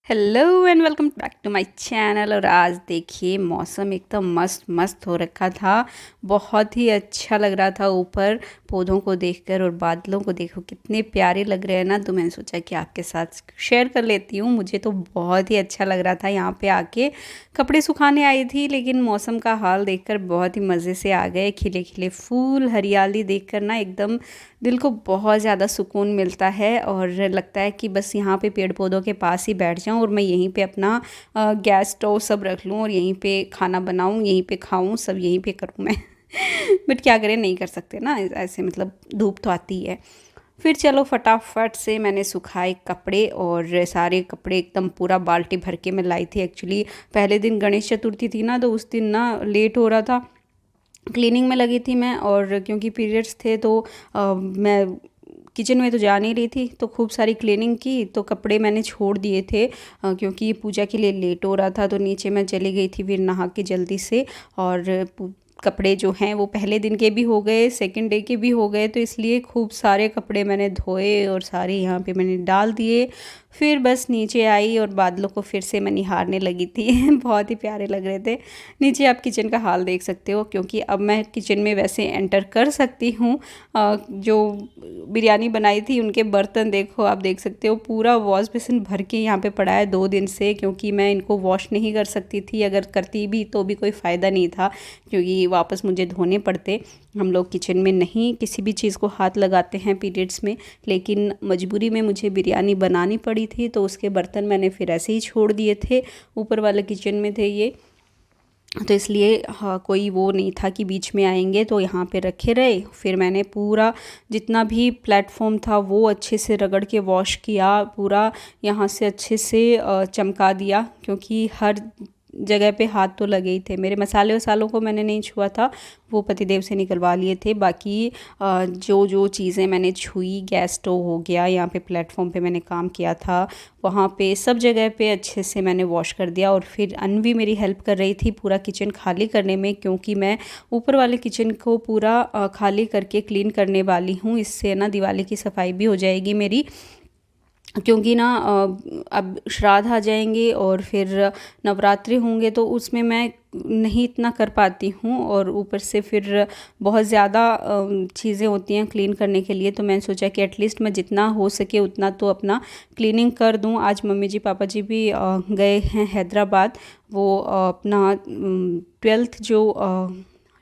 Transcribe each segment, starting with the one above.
Hello and welcome back to my channel. और आज देखिए मौसम एकदम मस्त मस्त हो रखा था। बहुत ही अच्छा लग रहा था ऊपर पौधों को देखकर, और बादलों को देखो कितने प्यारे लग रहे हैं ना। तो मैंने सोचा कि आपके साथ शेयर कर लेती हूँ। मुझे तो बहुत ही अच्छा लग रहा था यहाँ पे आके। कपड़े सुखाने आई थी लेकिन मौसम का हाल देखकर बहुत ही मज़े से आ गए। खिले खिले फूल, हरियाली देखकर ना एकदम दिल को बहुत ज़्यादा सुकून मिलता है, और लगता है कि बस यहाँ पे पेड़ पौधों के पास ही बैठ जाऊँ और मैं यहीं पे अपना गैस स्टोव सब रख लूँ और यहीं पे खाना बनाऊँ, यहीं पे खाऊँ, सब यहीं पे करूँ मैं। बट क्या करें, नहीं कर सकते ना ऐसे, मतलब धूप तो आती है। फिर चलो फटाफट से मैंने सुखाए कपड़े, और सारे कपड़े एकदम पूरा बाल्टी भर के मैं लाई थी। एक्चुअली पहले दिन गणेश चतुर्थी थी ना, तो उस दिन ना लेट हो रहा था, क्लीनिंग में लगी थी मैं। और क्योंकि पीरियड्स थे तो मैं किचन में तो जा नहीं रही थी, तो खूब सारी क्लीनिंग की। तो कपड़े मैंने छोड़ दिए थे क्योंकि पूजा के लिए लेट हो रहा था। तो नीचे मैं चली गई थी फिर नहा के जल्दी से। और कपड़े जो हैं वो पहले दिन के भी हो गए, सेकंड डे के भी हो गए, तो इसलिए खूब सारे कपड़े मैंने धोए और सारे यहाँ पे मैंने डाल दिए। फिर बस नीचे आई और बादलों को फिर से मैं निहारने लगी थी। बहुत ही प्यारे लग रहे थे। नीचे आप किचन का हाल देख सकते हो, क्योंकि अब मैं किचन में वैसे एंटर कर सकती हूँ। जो बिरयानी बनाई थी उनके बर्तन देखो, आप देख सकते हो पूरा वॉश बेसिन भर के यहाँ पे पड़ा है 2 दिन से, क्योंकि मैं इनको वॉश नहीं कर सकती थी। अगर करती भी तो भी कोई फ़ायदा नहीं था, क्योंकि वापस मुझे धोने पड़ते। हम लोग किचन में नहीं किसी भी चीज़ को हाथ लगाते हैं पीरियड्स में, लेकिन मजबूरी में मुझे बिरयानी बनानी पड़ी थी, तो उसके बर्तन मैंने फिर ऐसे ही छोड़ दिए थे। ऊपर वाले किचन में थे ये, तो इसलिए हाँ, कोई वो नहीं था कि बीच में आएंगे, तो यहाँ पे रखे रहे। फिर मैंने पूरा जितना भी प्लेटफॉर्म था वो अच्छे से रगड़ के वॉश किया, पूरा यहाँ से अच्छे से चमका दिया, क्योंकि हर जगह पे हाथ तो लगे ही थे। मेरे मसाले वसालों को मैंने नहीं छुआ था, वो पतिदेव से निकलवा लिए थे। बाकी जो जो चीज़ें मैंने छुई, गैस स्टोव हो गया, यहाँ पे प्लेटफॉर्म पे मैंने काम किया था, वहाँ पे सब जगह पे अच्छे से मैंने वॉश कर दिया। और फिर अनवी मेरी हेल्प कर रही थी पूरा किचन खाली करने में, क्योंकि मैं ऊपर वाले किचन को पूरा खाली करके क्लीन करने वाली हूँ। इससे ना दिवाली की सफाई भी हो जाएगी मेरी, क्योंकि ना अब श्राद्ध आ जाएंगे और फिर नवरात्रि होंगे, तो उसमें मैं नहीं इतना कर पाती हूँ। और ऊपर से फिर बहुत ज़्यादा चीज़ें होती हैं क्लीन करने के लिए, तो मैंने सोचा कि एटलीस्ट मैं जितना हो सके उतना तो अपना क्लीनिंग कर दूँ। आज मम्मी जी पापा जी भी गए हैं हैदराबाद। वो अपना 12th जो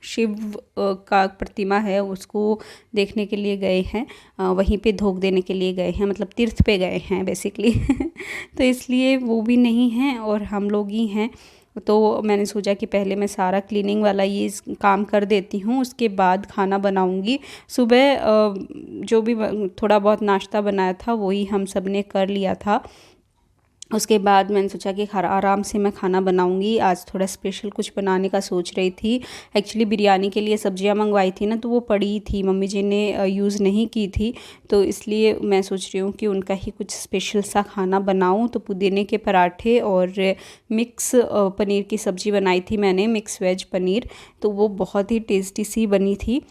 शिव का प्रतिमा है उसको देखने के लिए गए हैं, वहीं पे धोख देने के लिए गए हैं, मतलब तीर्थ पे गए हैं बेसिकली। तो इसलिए वो भी नहीं हैं और हम लोग ही हैं। तो मैंने सोचा कि पहले मैं सारा क्लीनिंग वाला ये काम कर देती हूँ, उसके बाद खाना बनाऊँगी। सुबह जो भी थोड़ा बहुत नाश्ता बनाया था वही हम सब ने कर लिया था। उसके बाद मैंने सोचा कि आराम से मैं खाना बनाऊंगी। आज थोड़ा स्पेशल कुछ बनाने का सोच रही थी। एक्चुअली बिरयानी के लिए सब्जियां मंगवाई थी ना, तो वो पड़ी थी, मम्मी जी ने यूज़ नहीं की थी, तो इसलिए मैं सोच रही हूँ कि उनका ही कुछ स्पेशल सा खाना बनाऊँ। तो पुदीने के पराठे और मिक्स पनीर की सब्ज़ी बनाई थी मैंने, मिक्स वेज पनीर, तो वो बहुत ही टेस्टी सी बनी थी।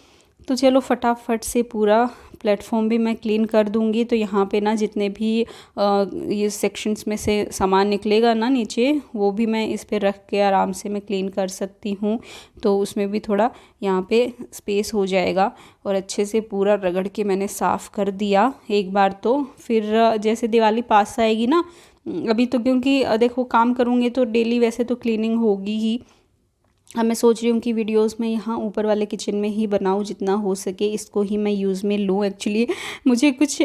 तो चलो फटाफट से पूरा प्लेटफॉर्म भी मैं क्लीन कर दूंगी। तो यहाँ पे ना जितने भी ये सेक्शंस में से सामान निकलेगा ना नीचे, वो भी मैं इस पे रख के आराम से मैं क्लीन कर सकती हूँ। तो उसमें भी थोड़ा यहाँ पे स्पेस हो जाएगा। और अच्छे से पूरा रगड़ के मैंने साफ़ कर दिया एक बार। तो फिर जैसे दिवाली पास आएगी ना, अभी तो क्योंकि देखो काम करूँगी तो डेली वैसे तो क्लीनिंग होगी ही। अब मैं सोच रही हूँ कि वीडियोस में यहाँ ऊपर वाले किचन में ही बनाऊँ, जितना हो सके इसको ही मैं यूज़ में लूँ। एक्चुअली मुझे कुछ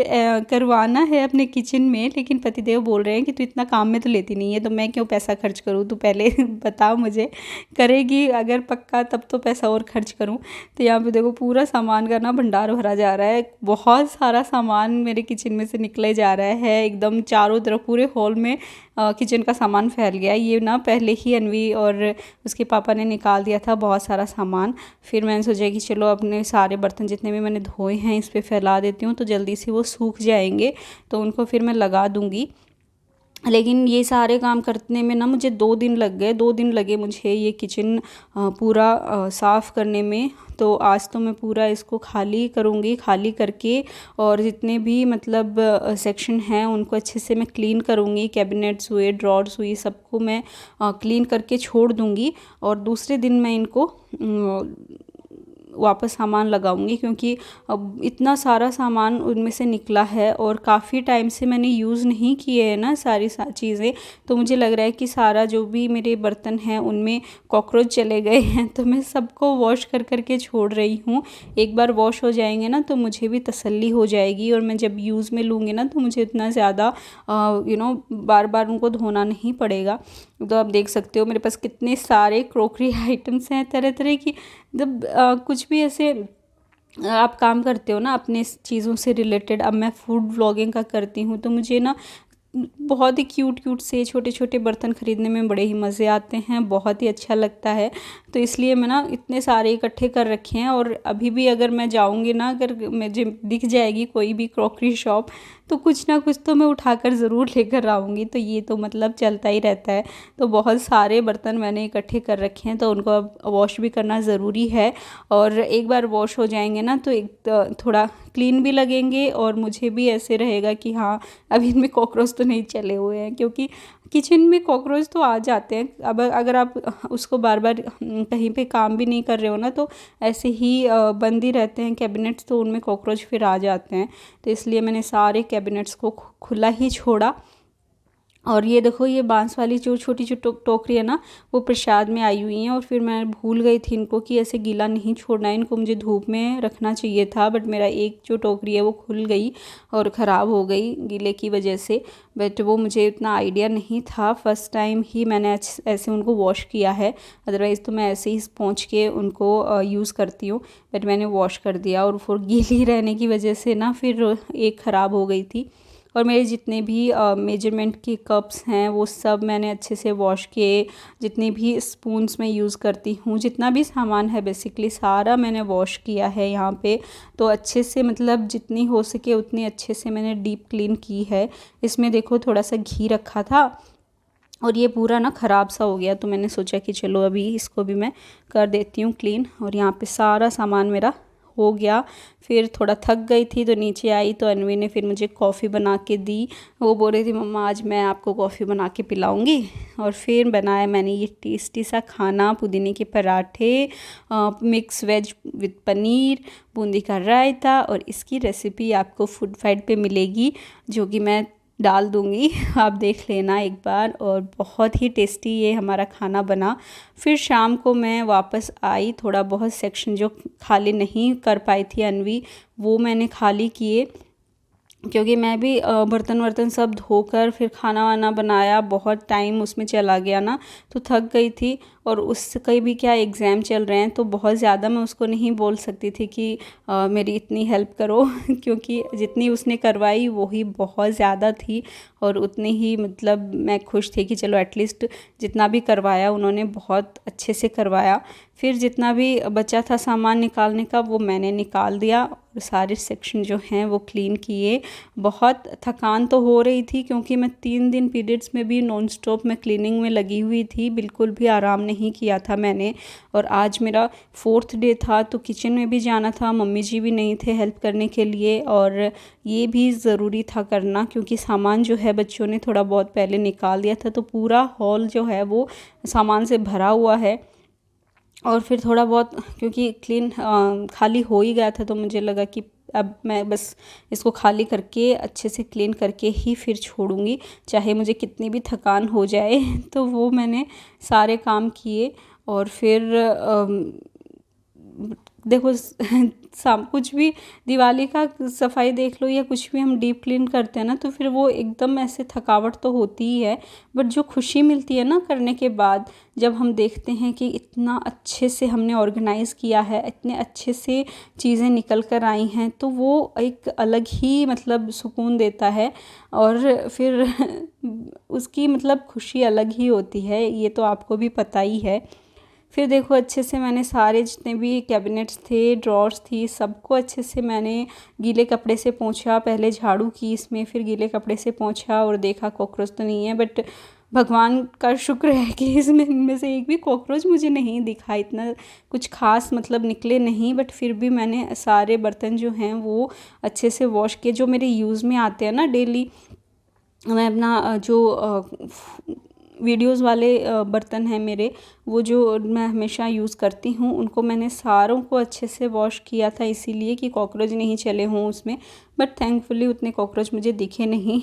करवाना है अपने किचन में, लेकिन पतिदेव बोल रहे हैं कि तू इतना काम में तो लेती नहीं है, तो मैं क्यों पैसा खर्च करूँ, तू पहले बताओ मुझे। करेगी अगर पक्का तब तो पैसा और खर्च करूँ। तो यहाँ पे देखो पूरा सामान का ना भंडार भरा जा रहा है, बहुत सारा सामान मेरे किचन में से निकले जा रहा है एकदम चारों तरफ, पूरे हॉल में किचन का सामान फैल गया। ये ना पहले ही अनवी और उसके पापा ने निकाल दिया था बहुत सारा सामान। फिर मैंने सोचा कि चलो अपने सारे बर्तन जितने भी मैंने धोए हैं इस पे फैला देती हूँ, तो जल्दी से वो सूख जाएंगे, तो उनको फिर मैं लगा दूँगी। लेकिन ये सारे काम करने में ना मुझे 2 दिन लग गए, 2 दिन लगे मुझे ये किचन पूरा साफ़ करने में। तो आज तो मैं पूरा इसको खाली करूँगी, खाली करके और जितने भी मतलब सेक्शन हैं उनको अच्छे से मैं क्लीन करूँगी। कैबिनेट्स हुए, ड्रॉर्स हुई, सबको मैं क्लीन करके छोड़ दूँगी और दूसरे दिन मैं इनको वापस सामान लगाऊंगी, क्योंकि अब इतना सारा सामान उनमें से निकला है और काफ़ी टाइम से मैंने यूज़ नहीं किए हैं ना सारी चीज़ें। तो मुझे लग रहा है कि सारा जो भी मेरे बर्तन हैं उनमें कॉकरोच चले गए हैं, तो मैं सबको वॉश कर कर के छोड़ रही हूँ। एक बार वॉश हो जाएंगे ना तो मुझे भी तसल्ली हो जाएगी और मैं जब यूज़ में लूँगी ना तो मुझे इतना ज़्यादा बार बार उनको धोना नहीं पड़ेगा। तो आप देख सकते हो मेरे पास कितने सारे क्रॉकरी आइटम्स हैं तरह तरह की। जब कुछ भी ऐसे आप काम करते हो ना अपने चीज़ों से रिलेटेड, अब मैं फूड व्लॉगिंग का करती हूँ तो मुझे ना बहुत ही क्यूट क्यूट से छोटे छोटे बर्तन ख़रीदने में बड़े ही मज़े आते हैं, बहुत ही अच्छा लगता है। तो इसलिए मैं ना इतने सारे इकट्ठे कर रखे हैं और अभी भी अगर मैं जाऊँगी ना, अगर मुझे दिख जाएगी कोई भी क्रॉकरी शॉप तो कुछ ना कुछ तो मैं उठाकर ज़रूर लेकर आऊँगी। तो ये तो मतलब चलता ही रहता है। तो बहुत सारे बर्तन मैंने इकट्ठे कर रखे हैं तो उनको अब वॉश भी करना ज़रूरी है। और एक बार वॉश हो जाएंगे ना तो एक थोड़ा क्लीन भी लगेंगे और मुझे भी ऐसे रहेगा कि हाँ अभी इनमें कॉकरोच तो नहीं चले हुए हैं, क्योंकि किचन में कॉकरोच तो आ जाते हैं। अब अगर आप उसको बार बार कहीं पे काम भी नहीं कर रहे हो ना तो ऐसे ही बंद ही रहते हैं कैबिनेट्स, तो उनमें कॉकरोच फिर आ जाते हैं। तो इसलिए मैंने सारे कैबिनेट्स को खुला ही छोड़ा। और ये देखो ये बांस वाली जो छोटी जो टोकरी है ना वो प्रसाद में आई हुई हैं और फिर मैं भूल गई थी इनको कि ऐसे गीला नहीं छोड़ना है, इनको मुझे धूप में रखना चाहिए था। बट मेरा एक जो टोकरी है वो खुल गई और ख़राब हो गई गीले की वजह से। बट वो मुझे इतना आइडिया नहीं था, फ़र्स्ट टाइम ही मैंने ऐसे उनको वॉश किया है। अदरवाइज़ तो मैं ऐसे ही स्पॉन्ज के उनको यूज़ करती हूँ। बट मैंने वॉश कर दिया और फिर गीली रहने की वजह से ना फिर एक ख़राब हो गई थी। और मेरे जितने भी मेजरमेंट के कप्स हैं वो सब मैंने अच्छे से वॉश किए। जितने भी स्पून्स मैं यूज़ करती हूँ, जितना भी सामान है बेसिकली सारा मैंने वॉश किया है यहाँ पे। तो अच्छे से मतलब जितनी हो सके उतनी अच्छे से मैंने डीप क्लीन की है। इसमें देखो थोड़ा सा घी रखा था और ये पूरा ना ख़राब सा हो गया, तो मैंने सोचा कि चलो अभी इसको भी मैं कर देती हूँ क्लीन। और यहाँ पे सारा सामान मेरा हो गया। फिर थोड़ा थक गई थी तो नीचे आई तो अनवी ने फिर मुझे कॉफ़ी बना के दी। वो बोल रही थी मम्मा आज मैं आपको कॉफ़ी बना के पिलाऊंगी। और फिर बनाया मैंने ये टेस्टी सा खाना, पुदीने के पराठे, mix veg with paneer, boondi का रायता। और इसकी रेसिपी आपको फूड फाइट पे मिलेगी जो कि मैं डाल दूँगी, आप देख लेना एक बार। और बहुत ही टेस्टी ये हमारा खाना बना। फिर शाम को मैं वापस आई, थोड़ा बहुत सेक्शन जो खाली नहीं कर पाई थी अनवी वो मैंने खाली किए, क्योंकि मैं भी बर्तन वर्तन सब धोकर फिर खाना वाना बनाया, बहुत टाइम उसमें चला गया ना तो थक गई थी। और उससे भी क्या एग्ज़ाम चल रहे हैं तो बहुत ज़्यादा मैं उसको नहीं बोल सकती थी कि मेरी इतनी हेल्प करो क्योंकि जितनी उसने करवाई वही बहुत ज़्यादा थी। और उतनी ही मतलब मैं खुश थी कि चलो एटलीस्ट जितना भी करवाया उन्होंने बहुत अच्छे से करवाया। फिर जितना भी बचा था सामान निकालने का वो मैंने निकाल दिया और सारे सेक्शन जो हैं वो क्लीन किए। बहुत थकान तो हो रही थी क्योंकि मैं 3 दिन पीरियड्स में भी नॉन स्टॉप मैं क्लीनिंग में लगी हुई थी, बिल्कुल भी आराम नहीं किया था मैंने। और आज मेरा 4th डे था तो किचन में भी जाना था, मम्मी जी भी नहीं थे हेल्प करने के लिए और ये भी ज़रूरी था करना क्योंकि सामान जो है बच्चों ने थोड़ा बहुत पहले निकाल दिया था तो पूरा हॉल जो है वो सामान से भरा हुआ है। और फिर थोड़ा बहुत क्योंकि क्लीन खाली हो ही गया था तो मुझे लगा कि अब मैं बस इसको खाली करके अच्छे से क्लीन करके ही फिर छोड़ूंगी, चाहे मुझे कितनी भी थकान हो जाए तो वो मैंने सारे काम किए। और फिर देखो कुछ भी दिवाली का सफाई देख लो या कुछ भी हम डीप क्लीन करते हैं ना तो फिर वो एकदम ऐसे थकावट तो होती ही है, बट जो खुशी मिलती है ना करने के बाद, जब हम देखते हैं कि इतना अच्छे से हमने ऑर्गेनाइज़ किया है, इतने अच्छे से चीज़ें निकल कर आई हैं, तो वो एक अलग ही मतलब सुकून देता है। और फिर उसकी मतलब खुशी अलग ही होती है, ये तो आपको भी पता ही है। फिर देखो अच्छे से मैंने सारे जितने भी कैबिनेट्स थे, ड्रॉर्स थी, सबको अच्छे से मैंने गीले कपड़े से पोंछा। पहले झाड़ू की इसमें, फिर गीले कपड़े से पोंछा और देखा कॉकरोच तो नहीं है। बट भगवान का शुक्र है कि इसमें इनमें से एक भी कॉकरोच मुझे नहीं दिखा। इतना कुछ खास मतलब निकले नहीं, बट फिर भी मैंने सारे बर्तन जो हैं वो अच्छे से वॉश किए। जो मेरे यूज़ में आते हैं ना डेली, मैं अपना जो वीडियोस वाले बर्तन हैं मेरे, वो जो मैं हमेशा यूज़ करती हूँ, उनको मैंने सारों को अच्छे से वॉश किया था, इसीलिए कि कॉकरोच नहीं चले हों उसमें। बट थैंकफुली उतने कॉकरोच मुझे दिखे नहीं।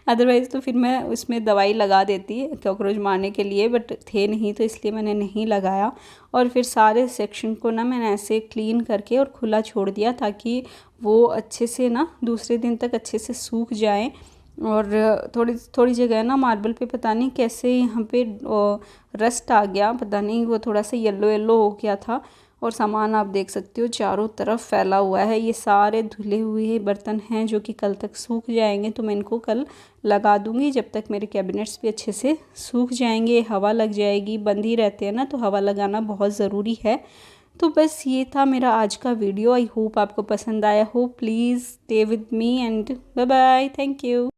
अदरवाइज़ तो फिर मैं उसमें दवाई लगा देती कॉकरोच मारने के लिए, बट थे नहीं तो इसलिए मैंने नहीं लगाया। और फिर सारे सेक्शन को ना मैंने ऐसे क्लीन करके और खुला छोड़ दिया, ताकि वो अच्छे से ना दूसरे दिन तक अच्छे से सूख जाएँ। और थोड़ी थोड़ी जगह ना मार्बल पे पता नहीं कैसे यहाँ पे रस्ट आ गया, पता नहीं वो थोड़ा सा येलो येलो हो गया था। और सामान आप देख सकते हो चारों तरफ फैला हुआ है। ये सारे धुले हुए बर्तन हैं जो कि कल तक सूख जाएंगे, तो मैं इनको कल लगा दूँगी जब तक मेरे कैबिनेट्स भी अच्छे से सूख जाएंगे। हवा लग जाएगी, बंद ही रहते हैं ना, तो हवा लगाना बहुत ज़रूरी है। तो बस ये था मेरा आज का वीडियो। आई होप आपको पसंद आया हो। Please stay with me and bye bye. Thank you.